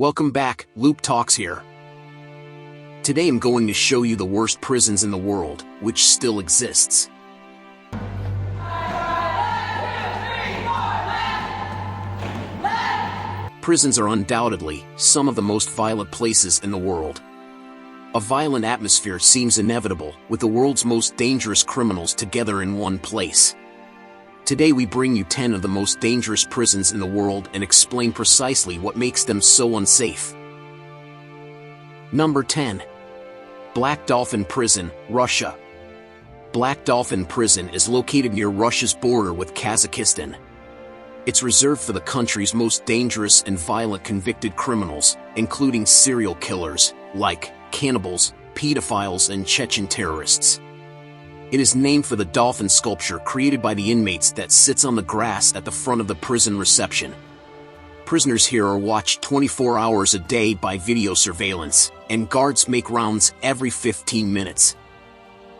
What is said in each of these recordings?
Welcome back, Loop Talks here. Today I'm going to show you the worst prisons in the world, which still exists. Prisons are undoubtedly some of the most violent places in the world. A violent atmosphere seems inevitable, with the world's most dangerous criminals together in one place. Today we bring you 10 of the most dangerous prisons in the world and explain precisely what makes them so unsafe. Number 10. Black Dolphin Prison, Russia. Black Dolphin Prison is located near Russia's border with Kazakhstan. It's reserved for the country's most dangerous and violent convicted criminals, including serial killers, like cannibals, pedophiles, and Chechen terrorists. It is named for the dolphin sculpture created by the inmates that sits on the grass at the front of the prison reception. Prisoners here are watched 24 hours a day by video surveillance, and guards make rounds every 15 minutes.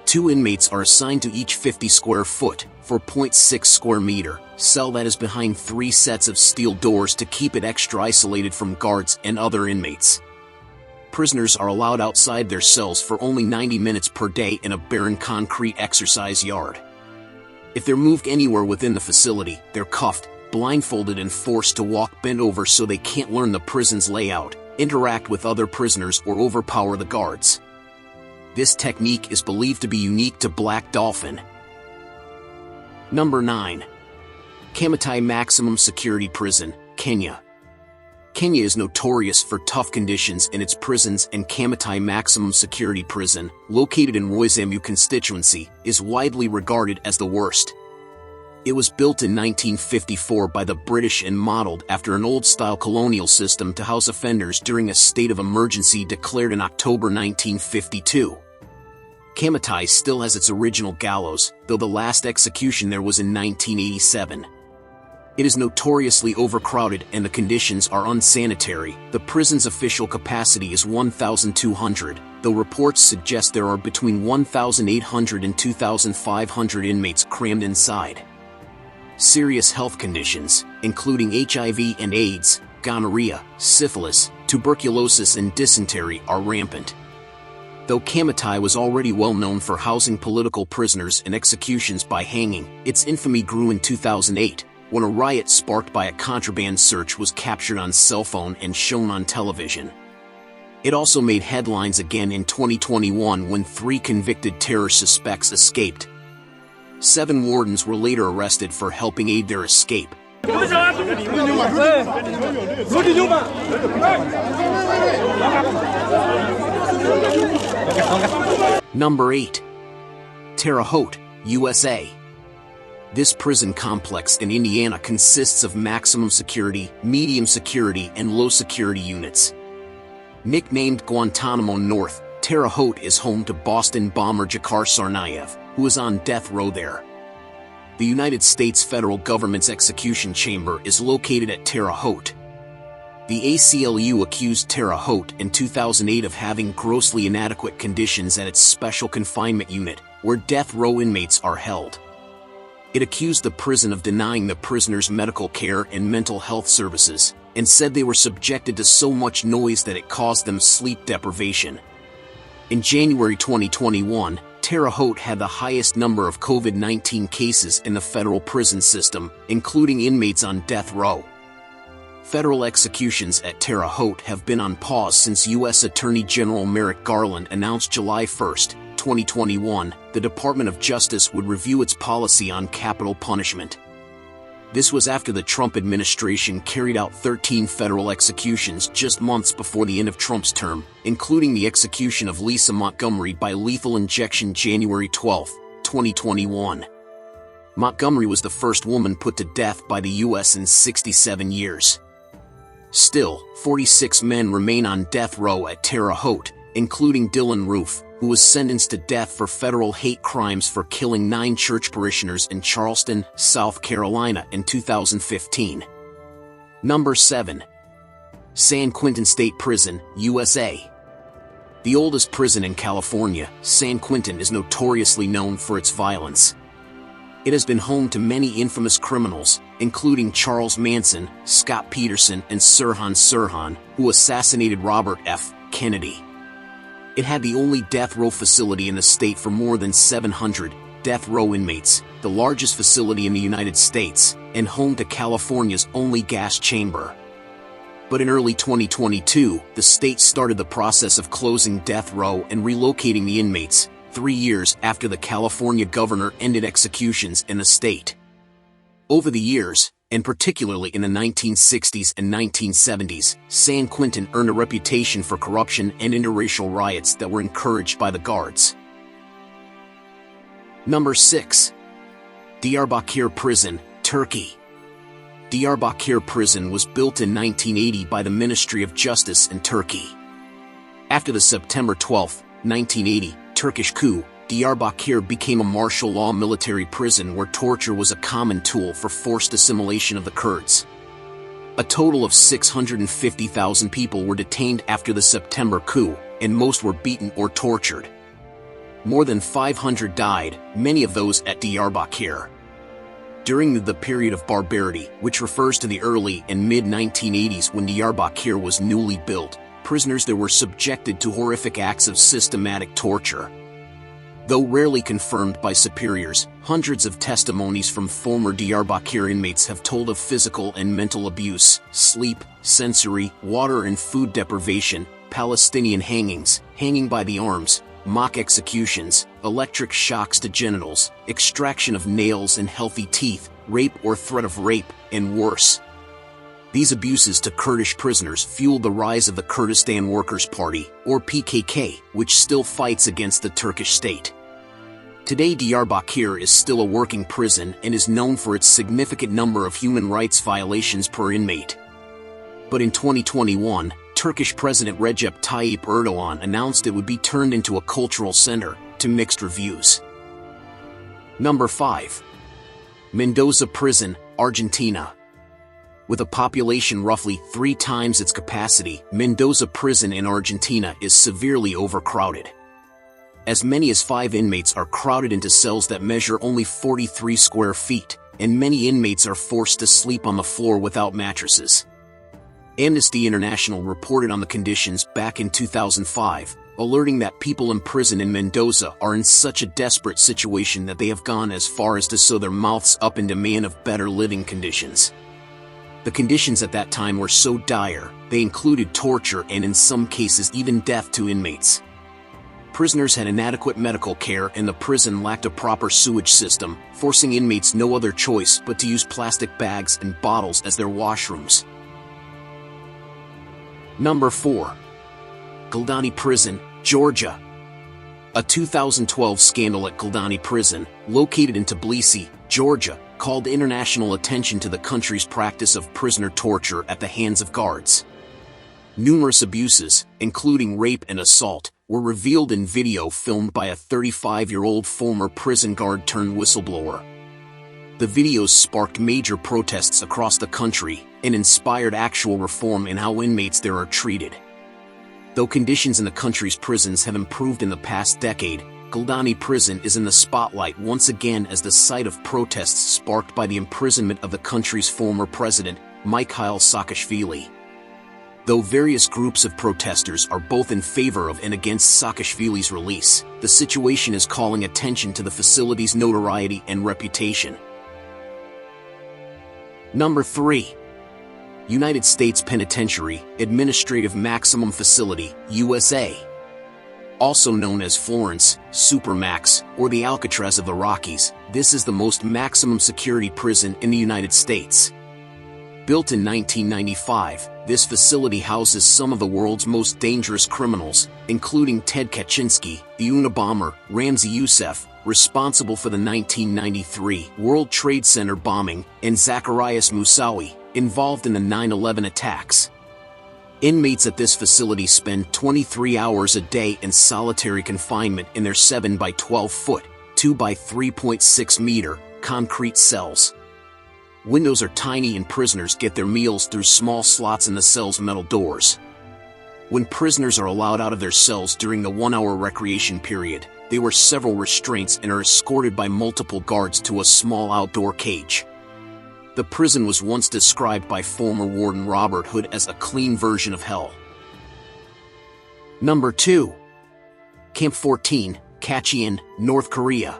2 inmates are assigned to each 50 square foot, 4.6 square meter, cell that is behind 3 sets of steel doors to keep it extra isolated from guards and other inmates. Prisoners are allowed outside their cells for only 90 minutes per day in a barren concrete exercise yard. If they're moved anywhere within the facility, they're cuffed, blindfolded, and forced to walk bent over so they can't learn the prison's layout, interact with other prisoners, or overpower the guards. This technique is believed to be unique to Black Dolphin. Number 9. Kamatai Maximum Security Prison, Kenya. Kenya is notorious for tough conditions in its prisons, and Kamatai Maximum Security Prison, located in Roysambu constituency, is widely regarded as the worst. It was built in 1954 by the British and modeled after an old-style colonial system to house offenders during a state of emergency declared in October 1952. Kamatai still has its original gallows, though the last execution there was in 1987. It is notoriously overcrowded and the conditions are unsanitary. The prison's official capacity is 1,200, though reports suggest there are between 1,800 and 2,500 inmates crammed inside. Serious health conditions, including HIV and AIDS, gonorrhea, syphilis, tuberculosis, and dysentery, are rampant. Though Kamatai was already well known for housing political prisoners and executions by hanging, its infamy grew in 2008. When a riot sparked by a contraband search was captured on cell phone and shown on television. It also made headlines again in 2021 when 3 convicted terror suspects escaped. 7 wardens were later arrested for helping aid their escape. Number 8. Terre Haute, USA. This prison complex in Indiana consists of maximum security, medium security, and low security units. Nicknamed Guantanamo North, Terre Haute is home to Boston bomber Dzhokhar Tsarnaev, who is on death row there. The United States federal government's execution chamber is located at Terre Haute. The ACLU accused Terre Haute in 2008 of having grossly inadequate conditions at its special confinement unit, where death row inmates are held. It accused the prison of denying the prisoners medical care and mental health services, and said they were subjected to so much noise that it caused them sleep deprivation. In January 2021, Terre Haute had the highest number of COVID-19 cases in the federal prison system, including inmates on death row. Federal executions at Terre Haute have been on pause since U.S. Attorney General Merrick Garland announced July 1, 2021, the Department of Justice would review its policy on capital punishment. This was after the Trump administration carried out 13 federal executions just months before the end of Trump's term, including the execution of Lisa Montgomery by lethal injection January 12, 2021. Montgomery was the first woman put to death by the U.S. in 67 years. Still, 46 men remain on death row at Terre Haute, including Dylan Roof, who was sentenced to death for federal hate crimes for killing 9 church parishioners in Charleston, South Carolina in 2015. Number 7. San Quentin State Prison, USA. The oldest prison in California, San Quentin is notoriously known for its violence. It has been home to many infamous criminals, including Charles Manson, Scott Peterson, and Sirhan Sirhan, who assassinated Robert F. Kennedy. It had the only death row facility in the state for more than 700 death row inmates, the largest facility in the United States, and home to California's only gas chamber. But in early 2022, the state started the process of closing death row and relocating the inmates, 3 years after the California governor ended executions in the state. Over the years, and particularly in the 1960s and 1970s, San Quentin earned a reputation for corruption and interracial riots that were encouraged by the guards. Number 6. Diyarbakir Prison, Turkey. Diyarbakir Prison was built in 1980 by the Ministry of Justice in Turkey. After the September 12, 1980, Turkish coup, Diyarbakir became a martial law military prison where torture was a common tool for forced assimilation of the Kurds. A total of 650,000 people were detained after the September coup, and most were beaten or tortured. More than 500 died, many of those at Diyarbakir. During the period of barbarity, which refers to the early and mid-1980s when Diyarbakir was newly built, prisoners there were subjected to horrific acts of systematic torture. Though rarely confirmed by superiors, hundreds of testimonies from former Diyarbakir inmates have told of physical and mental abuse, sleep, sensory, water and food deprivation, Palestinian hangings, hanging by the arms, mock executions, electric shocks to genitals, extraction of nails and healthy teeth, rape or threat of rape, and worse. These abuses to Kurdish prisoners fueled the rise of the Kurdistan Workers' Party, or PKK, which still fights against the Turkish state. Today Diyarbakir is still a working prison and is known for its significant number of human rights violations per inmate. But in 2021, Turkish President Recep Tayyip Erdogan announced it would be turned into a cultural center, to mixed reviews. Number 5. Mendoza Prison, Argentina. With a population roughly 3 times its capacity, Mendoza Prison in Argentina is severely overcrowded. As many as 5 inmates are crowded into cells that measure only 43 square feet, and many inmates are forced to sleep on the floor without mattresses. Amnesty International reported on the conditions back in 2005, alerting that people in prison in Mendoza are in such a desperate situation that they have gone as far as to sew their mouths up in demand of better living conditions. The conditions at that time were so dire, they included torture and in some cases even death to inmates. Prisoners had inadequate medical care and the prison lacked a proper sewage system, forcing inmates no other choice but to use plastic bags and bottles as their washrooms. Number 4. Galdani Prison, Georgia. A 2012 scandal at Galdani Prison, located in Tbilisi, Georgia, called international attention to the country's practice of prisoner torture at the hands of guards. Numerous abuses, including rape and assault, were revealed in video filmed by a 35-year-old former prison guard turned whistleblower. The videos sparked major protests across the country and inspired actual reform in how inmates there are treated. Though conditions in the country's prisons have improved in the past decade, Galdani Prison is in the spotlight once again as the site of protests sparked by the imprisonment of the country's former president, Mikhail Saakashvili. Though various groups of protesters are both in favor of and against Saakashvili's release, the situation is calling attention to the facility's notoriety and reputation. Number 3. United States Penitentiary, Administrative Maximum Facility, USA. Also known as Florence, Supermax, or the Alcatraz of the Rockies, this is the most maximum security prison in the United States. Built in 1995, this facility houses some of the world's most dangerous criminals, including Ted Kaczynski, the Unabomber, Ramzi Youssef, responsible for the 1993 World Trade Center bombing, and Zacarias Moussaoui, involved in the 9/11 attacks. Inmates at this facility spend 23 hours a day in solitary confinement in their 7 by 12 foot, 2 by 3.6 meter, concrete cells. Windows are tiny and prisoners get their meals through small slots in the cell's metal doors. When prisoners are allowed out of their cells during the 1-hour recreation period, they wear several restraints and are escorted by multiple guards to a small outdoor cage. The prison was once described by former warden Robert Hood as a clean version of hell. Number 2. Camp 14, Kachion, North Korea.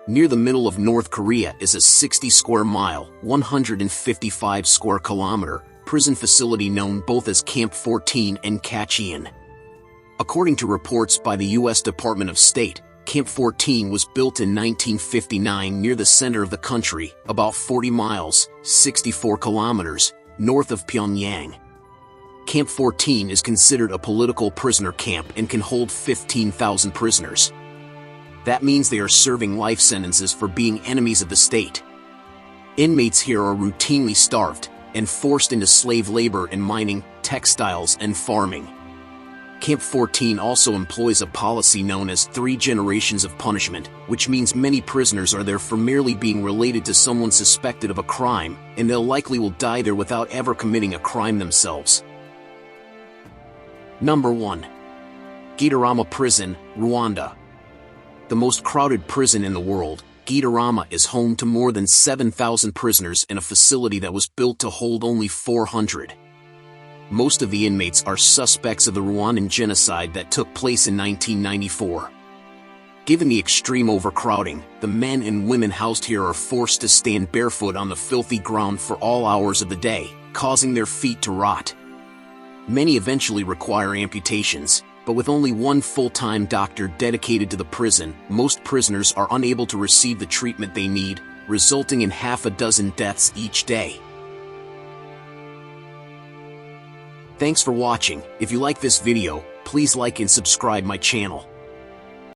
Near the middle of North Korea is a 60-square-mile, 155-square-kilometer, prison facility known both as Camp 14 and Kachion. According to reports by the U.S. Department of State, Camp 14 was built in 1959 near the center of the country, about 40 miles, 64 kilometers, north of Pyongyang. Camp 14 is considered a political prisoner camp and can hold 15,000 prisoners. That means they are serving life sentences for being enemies of the state. Inmates here are routinely starved and forced into slave labor in mining, textiles, and farming. Camp 14 also employs a policy known as 3 generations of punishment, which means many prisoners are there for merely being related to someone suspected of a crime, and they'll likely will die there without ever committing a crime themselves. Number 1. Gitarama Prison, Rwanda. The most crowded prison in the world, Gitarama is home to more than 7,000 prisoners in a facility that was built to hold only 400. Most of the inmates are suspects of the Rwandan genocide that took place in 1994. Given the extreme overcrowding, the men and women housed here are forced to stand barefoot on the filthy ground for all hours of the day, causing their feet to rot. Many eventually require amputations, but with only one full-time doctor dedicated to the prison, most prisoners are unable to receive the treatment they need, resulting in half a dozen deaths each day. Thanks for watching. If you like this video, please like and subscribe my channel.